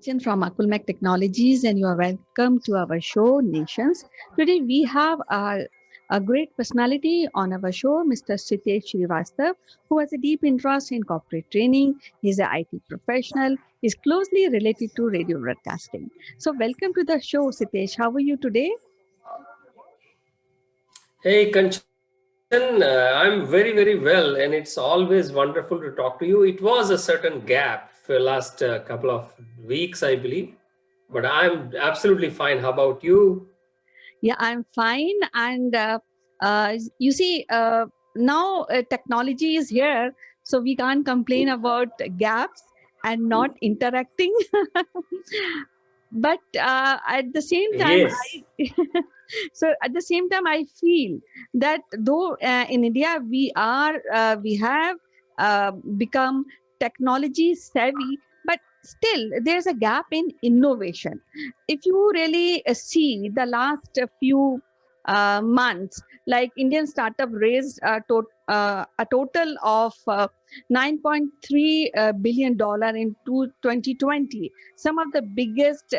Kanchan from Akulmach Technologies, and you are welcome to our show, Nations. Today, we have a great personality on our show, Mr. Sitesh Srivastav, who has a deep interest in corporate training. He's an IT professional, is closely related to radio broadcasting. So, welcome to the show, Sitesh. How are you today? Hey, Kanchan, I'm very well, and it's always wonderful to talk to you. It was a certain gap for last couple of weeks, I believe, but I'm absolutely fine. How about you? Yeah, I'm fine. And you see, now technology is here, so we can't complain about gaps and not interacting. But at the same time, Yes, so at the same time, I feel that though in India we have become technology savvy, but still there's a gap in innovation. If you really see the last few months, like Indian startup raised a total of $9.3 billion in 2020. Some of the biggest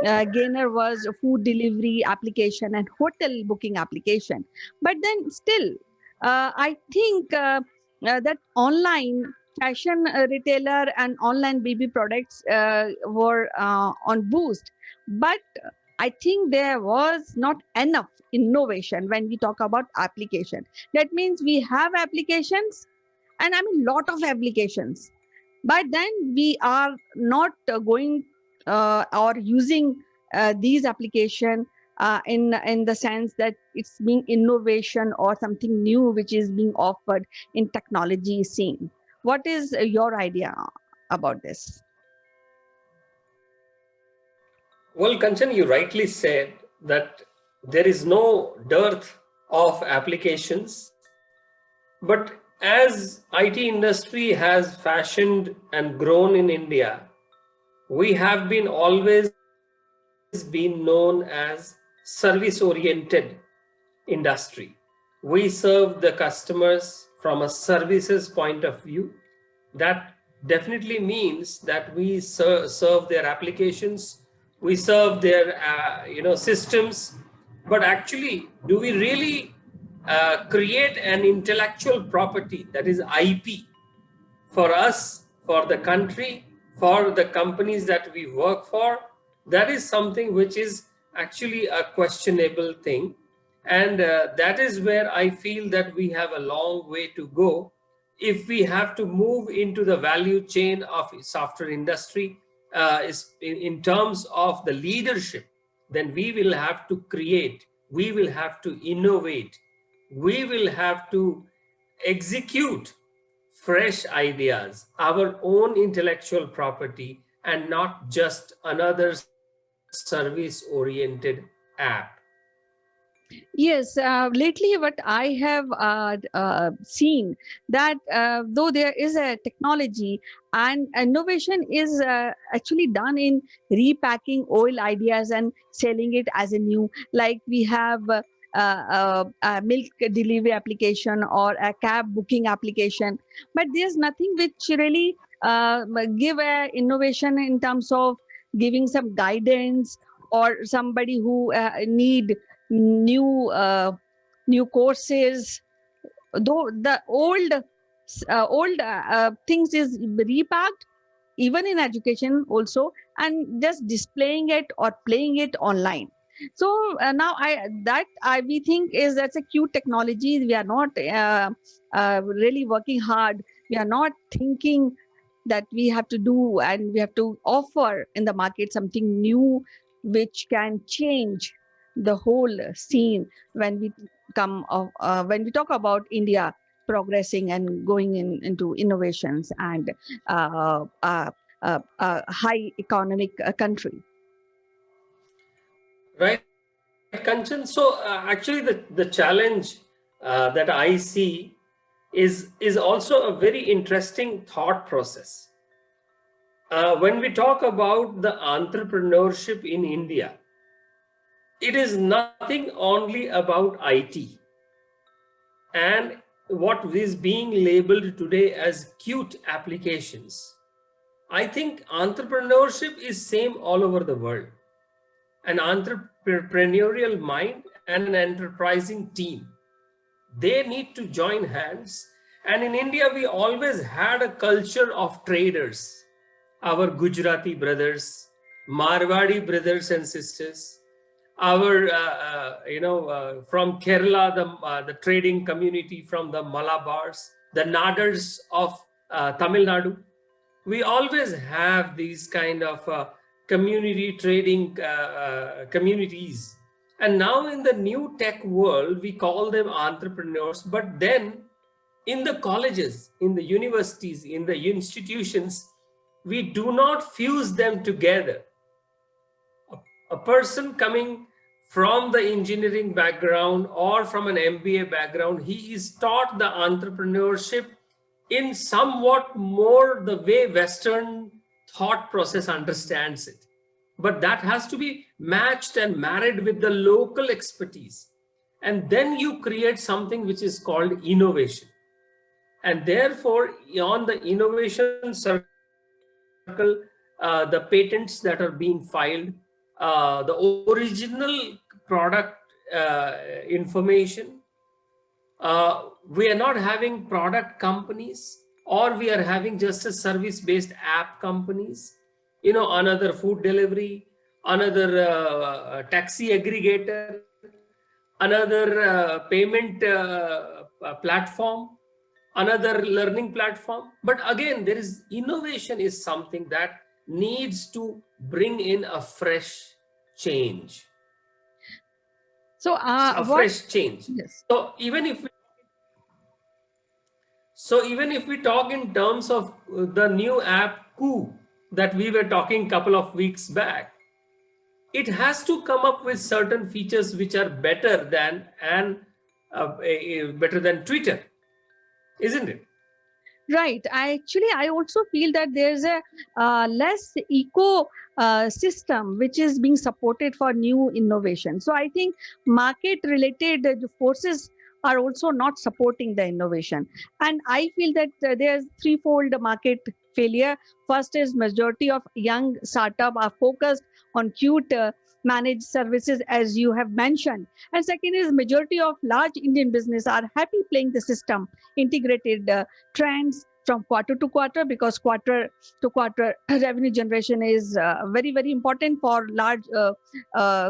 gainer was food delivery application and hotel booking application. But then still, I think that online fashion retailer and online baby products were on boost. But I think there was not enough innovation when we talk about application. That means we have applications, and I mean lot of applications, but then we are not going or using these application in the sense that it's being innovation or something new which is being offered in technology scene. What is your idea about this? well, Kanchan, you rightly said that there is no dearth of applications, but as IT industry has fashioned and grown in India, we have been always been known as service oriented industry. We serve the customers from a services point of view. That definitely means that we serve their applications, we serve their systems. But actually, do we really create an intellectual property, that is IP, for us, for the country, for the companies that we work for? That is something which is actually a questionable thing. And that is where I feel that we have a long way to go if we have to move into the value chain of software industry. Is in terms of the leadership, then we will have to create, we will have to innovate, we will have to execute fresh ideas, our own intellectual property, and not just another service oriented app. Yes, lately what I have seen that though there is a technology and innovation is actually done in repacking old ideas and selling it as a new, like we have a milk delivery application or a cab booking application, but there's nothing which really give a innovation in terms of giving some guidance or somebody who need new new courses, though the old things is repacked even in education also, and just displaying it or playing it online. So now we think is that's a cute technology. We are not really working hard. We are not thinking that we have to do and we have to offer in the market something new which can change the whole scene when we when we talk about India progressing and going into innovations and high economic country. Right, Kanchan. So actually, the challenge that I see is also a very interesting thought process. When we talk about the entrepreneurship in India, it is nothing only about IT and what is being labeled today as cute applications. I think entrepreneurship is same all over the world. An entrepreneurial mind and an enterprising team. They need to join hands. And in India, we always had a culture of traders. Our Gujarati brothers, Marwadi brothers and sisters, our from Kerala, the trading community from the Malabars, the Nadars of Tamil Nadu. We always have these kind of community trading communities, and now in the new tech world we call them entrepreneurs. But then in the colleges, in the universities, in the institutions, we do not fuse them together. A person coming from the engineering background or from an MBA background, he is taught the entrepreneurship in somewhat more the way Western thought process understands it. But that has to be matched and married with the local expertise. And then you create something which is called innovation. And therefore, on the innovation circle, the patents that are being filed, the original product information, we are not having product companies, or we are having just a service-based app companies, another food delivery, another taxi aggregator, another payment platform, another learning platform. But again, there is innovation is something that needs to bring in a fresh change. So, A what? fresh change. Yes. So even if we talk in terms of the new app Koo that we were talking couple of weeks back, it has to come up with certain features which are better than Twitter, isn't it? Right. I also feel that there's a less eco system which is being supported for new innovation. So I think market related forces are also not supporting the innovation. And I feel that there's threefold market failure. First is majority of young startup are focused on cute managed services, as you have mentioned. And second is majority of large Indian business are happy playing the system integrated trends from quarter to quarter, because quarter to quarter revenue generation is very, very important for large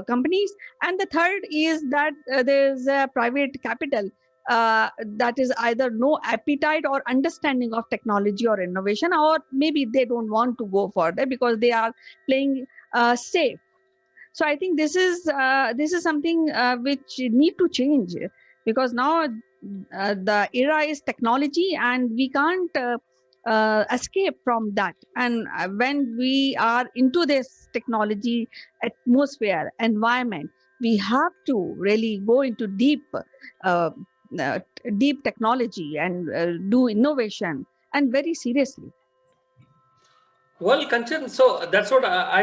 companies. And the third is that there's a private capital that is either no appetite or understanding of technology or innovation, or maybe they don't want to go further because they are playing safe. So I think this is something which need to change, because now the era is technology and we can't escape from that. And when we are into this technology atmosphere environment, we have to really go into uh, uh, deep technology and do innovation, and very seriously. Well, Kanchan, so that's what I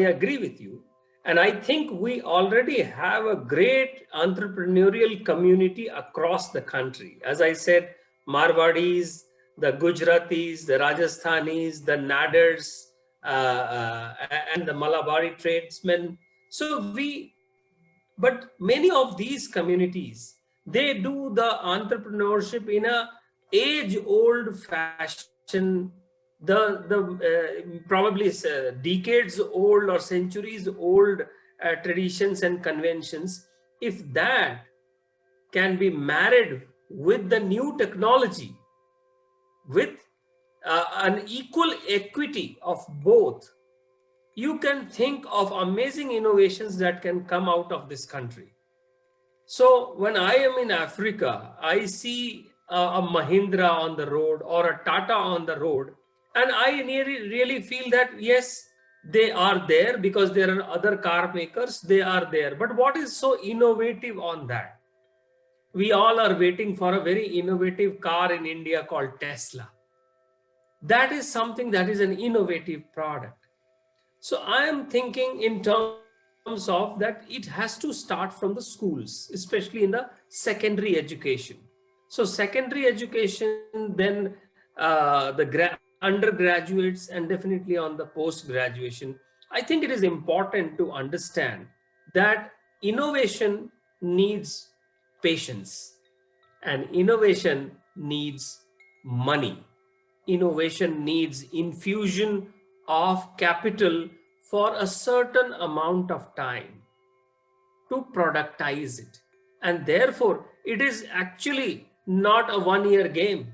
agree with you. And I think we already have a great entrepreneurial community across the country. As I said, Marwadis, the Gujaratis, the Rajasthanis, the Nadars, and the Malabari tradesmen. But many of these communities, they do the entrepreneurship in a age-old fashion, probably decades old or centuries old traditions and conventions. If that can be married with the new technology, with an equal equity of both, you can think of amazing innovations that can come out of this country. So when I am in Africa, I see a Mahindra on the road or a Tata on the road, and I really feel that yes, they are there because there are other car makers, they are there. But what is so innovative on that? We all are waiting for a very innovative car in India called Tesla. That is something that is an innovative product. So I am thinking in terms of that it has to start from the schools, especially in the secondary education. So secondary education, then the undergraduates, and definitely on the post graduation, I think it is important to understand that innovation needs patience, and innovation needs money. Innovation needs infusion of capital for a certain amount of time to productize it. And therefore, it is actually not a 1 year game.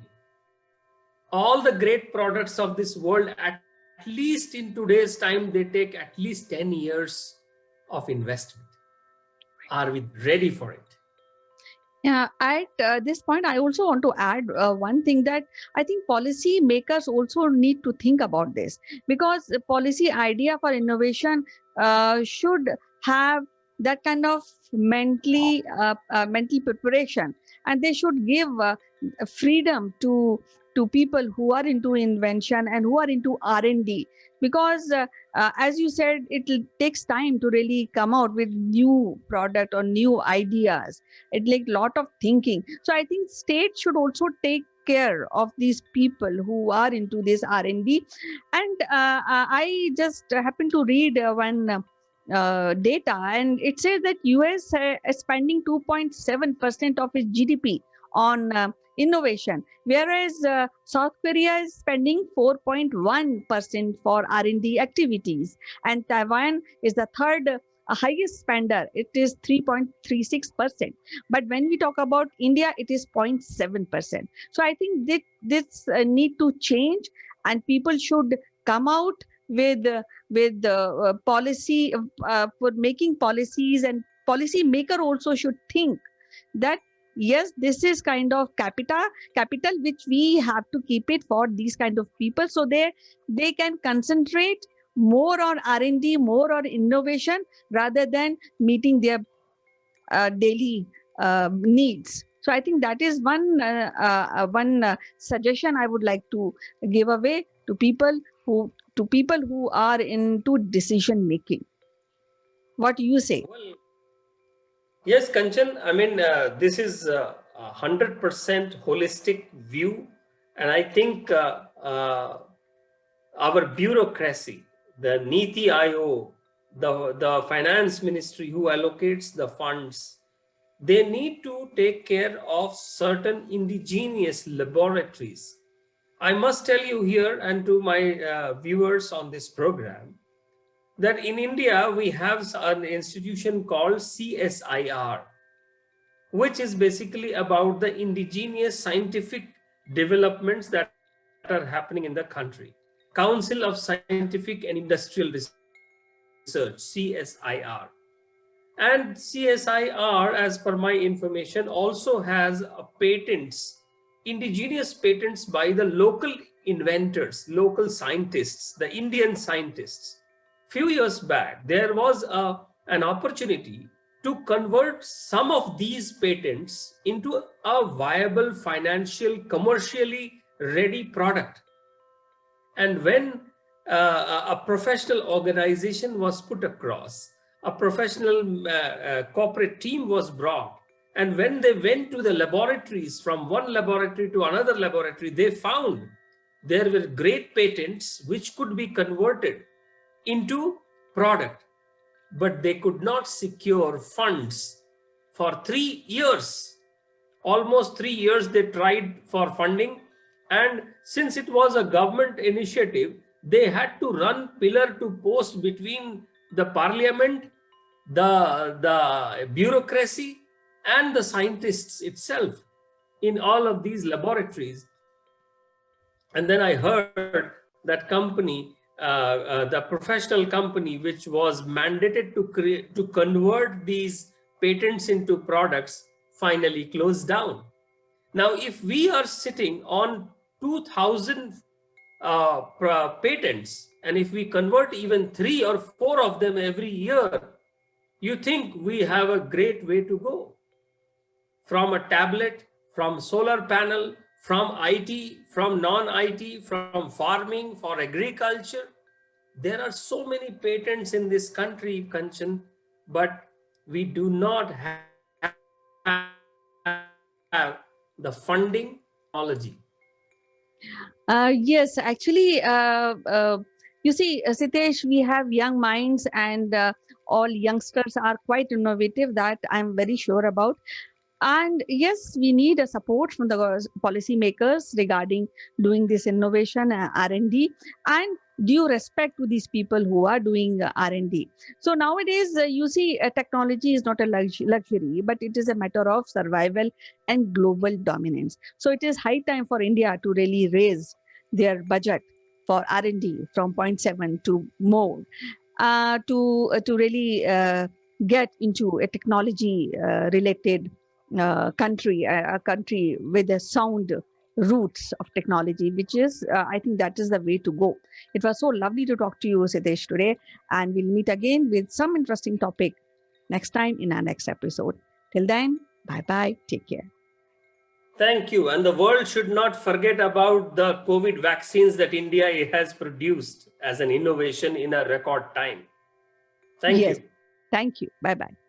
All the great products of this world, at least in today's time, they take at least 10 years of investment. Are we ready for it? Yeah, at this point, I also want to add one thing, that I think policy makers also need to think about this, because the policy idea for innovation should have that kind of mental preparation, and they should give freedom to people who are into invention and who are into R&D, because as you said, takes time to really come out with new product or new ideas. It like lot of thinking. So I think state should also take care of these people who are into this R&D. And I just happened to read one data, and it says that US is spending 2.7% of its GDP on innovation, whereas South Korea is spending 4.1% for R&D activities, and Taiwan is the third highest spender. It is 3.36%. But when we talk about India, it is 0.7%. So I think this need to change, and people should come out with policy for making policies, and policy maker also should think that yes, this is kind of capital which we have to keep it for these kind of people, so they can concentrate more on R&D, more on innovation, rather than meeting their daily needs. So I think that is one suggestion I would like to give away to people who are into decision making. What do you say? Well, yes, Kanchan. I mean, this is a 100% holistic view, and I think our bureaucracy, the Niti Aayog, the finance ministry who allocates the funds, they need to take care of certain indigenous laboratories. I must tell you here and to my viewers on this program that in India we have an institution called CSIR, which is basically about the indigenous scientific developments that are happening in the country. Council of Scientific and Industrial Research, CSIR. And CSIR, as per my information, also has indigenous patents by the local inventors, local scientists, the Indian scientists. Few years back, there was an opportunity to convert some of these patents into a viable, financial, commercially ready product. And when a professional organization was put across, a professional corporate team was brought, and when they went to the laboratories, from one laboratory to another laboratory, they found there were great patents which could be converted into product, but they could not secure funds for 3 years. Almost 3 years they tried for funding, and since it was a government initiative, they had to run pillar to post between the parliament, the bureaucracy, and the scientists itself in all of these laboratories. And then I heard that company, the professional company which was mandated to convert these patents into products, finally closed down. Now, if we are sitting on 2,000 patents, and if we convert even 3 or 4 of them every year, you think we have a great way to go. From a tablet, from solar panel, from IT, from non-IT, from farming, for agriculture. There are so many patents in this country, Kanchan, but we do not have the funding, technology. Yes, actually, you see, Sitesh, we have young minds, and all youngsters are quite innovative. That I'm very sure about. And yes, we need a support from the policymakers regarding doing this innovation, R&D, and due respect to these people who are doing R&D. So nowadays, you see, technology is not a luxury, but it is a matter of survival and global dominance. So it is high time for India to really raise their budget for R&D from zero point 0.7 to more, to really get into a technology related country, a country with a sound roots of technology, which is, I think that is the way to go. It was so lovely to talk to you, Siddesh, today, and we'll meet again with some interesting topic next time in our next episode. Till then, bye bye, take care. Thank you. And the world should not forget about the COVID vaccines that India has produced as an innovation in a record time. Thank Yes, you. thank you. Bye bye.